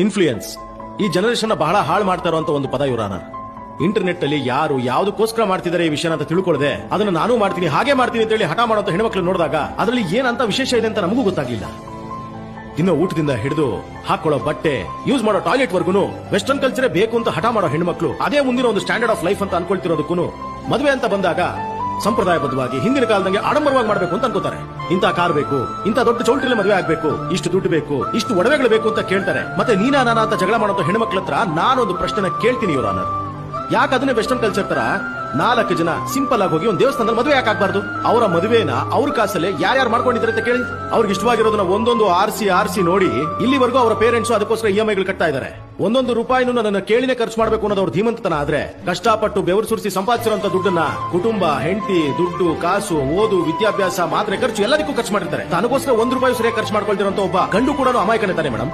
Influence ಈ generation ಬಹಳ ಹಾಳು ಮಾಡ್ತಾರೋ ಅಂತ ಒಂದು ಪದ ಇವರಾನ. ಇಂಟರ್ನೆಟ್ ಅಲ್ಲಿ ಯಾರು ಯಾವ್ದಕ್ಕೋಸ್ಕರ ಮಾಡ್ತಿದ್ದಾರೆ ಈ ವಿಷಯ ಅಂತ ತಿಳ್ಕೊಳ್ಳದೆ ಅದನ್ನ ನಾನು ಮಾಡ್ತೀನಿ ಹಾಗೆ ಮಾಡ್ತೀನಿ ಅಂತ ಹೇಳಿ ಹಠ ಮಾಡುವಂತ ಹೆಣ್ಮಕ್ಳು ನೋಡಿದಾಗ ಅದರಲ್ಲಿ ಏನಂತ ವಿಶೇಷ ಇದೆ ಅಂತ ನಮಗೂ ಗೊತ್ತಾಗ್ಲಿಲ್ಲ. ತಿನ್ನೋ ಊಟದಿಂದ ಹಿಡಿದು ಹಾಕೊಳ್ಳೋ ಬಟ್ಟೆ, ಯೂಸ್ ಮಾಡೋ ಟಾಯ್ಲೆಟ್ ವರ್ಗುನು ವೆಸ್ಟರ್ನ್ ಕಲ್ಚರೇ ಬೇಕು ಅಂತ ಹಠ ಮಾಡೋ ಹೆಣ್ಮಕ್ಳು ಅದೇ ಮುಂದಿನ ಒಂದು ಸ್ಟ್ಯಾಂಡರ್ಡ್ ಆಫ್ ಲೈಫ್ ಅಂತ ಅನ್ಕೊಳ್ತಿರೋದಕ್ಕೂ ಮದುವೆ ಅಂತ ಬಂದಾಗ ಸಂಪ್ರದಾಯಬದ್ಧವಾಗಿ ಹಿಂದಿನ ಕಾಲದಂಗೆ ಆಡಂಬರವಾಗಿ ಮಾಡಬೇಕು ಅಂತ ಅನ್ಕೋತಾರೆ. ಇಂತ ಕಾರ್ ಬೇಕು, ಇಂತ ದೊಡ್ಡ ಚೌಲ್ಟ್ರಿಯಲ್ಲಿ ಮದುವೆ ಆಗ್ಬೇಕು, ಇಷ್ಟು ದುಡ್ಡು ಬೇಕು, ಇಷ್ಟು ಒಡವೆಗಳು ಬೇಕು ಅಂತ ಕೇಳ್ತಾರೆ. ಮತ್ತೆ ನೀನಾ ನಾನಾ ಅಂತ ಜಗಳ ಮಾಡೋ ಹೆಣ್ಮಕ್ಳ ಹತ್ರ ನಾನೊಂದು ಪ್ರಶ್ನೆ ಕೇಳ್ತೀನಿ ಇವರಾನ, ಯಾಕೆ ಅದನ್ನೇ ವೆಸ್ಟರ್ನ್ ಕಲ್ಚರ್ ತರ 4 ಜನ ಸಿಂಪಲ್ ಆಗಿ ಹೋಗಿ ಒಂದು ದೇವಸ್ಥಾನದಲ್ಲಿ ಮದುವೆ ಯಾಕೆ ಆಗ್ಬಾರ್ದು? ಅವರ ಮದುವೆನ ಅವ್ರ ಕಾಸಲ್ಲಿ ಯಾರ್ಯಾರು ಮಾಡ್ಕೊಂಡಿದ್ದಾರೆ ಅಂತ ಕೇಳಿ ಅವ್ರಿಗೆ ಇಷ್ಟವಾಗಿರೋದನ್ನ ಒಂದೊಂದು ಆರ್ಸಿ ನೋಡಿ ಇಲ್ಲಿವರೆಗೂ ಅವರ ಪೇರೆಂಟ್ಸ್ ಅದಕ್ಕೋಸ್ಕರ EMI ಕಟ್ತಾ ಇದ್ದಾರೆ. ಒಂದೊಂದು ರೂಪಾಯಿನೂ ನನ್ನ ಕೇಳಿನೇ ಖರ್ಚು ಮಾಡಬೇಕು ಅನ್ನೋದು ಅವ್ರ ಧೀಮಂತನ ಆದ್ರೆ ಕಷ್ಟಪಟ್ಟು ಬೆವರು ಸುರಿಸಿ ಸಂಪಾದಿಸಿರುವಂತ ದುಡ್ಡನ್ನ ಕುಟುಂಬ, ಹೆಂಡತಿ, ದುಡ್ಡು, ಕಾಸು, ಓದು, ವಿದ್ಯಾಭ್ಯಾಸ, ಮಾತ್ರೆ ಖರ್ಚು ಎಲ್ಲದಕ್ಕೂ ಖರ್ಚು ಮಾಡಿರ್ತಾರೆ. ತನಗೋಸ್ಕರ ₹1 ಸರಿಯಾಗಿ ಖರ್ಚು ಮಾಡ್ಕೊಳ್ತಿರೋ ಒಬ್ಬ ಗಂಡು ಕೂಡ ಅಮಾಯಕನೇ ತಾನೆ ಮೇಡಮ್.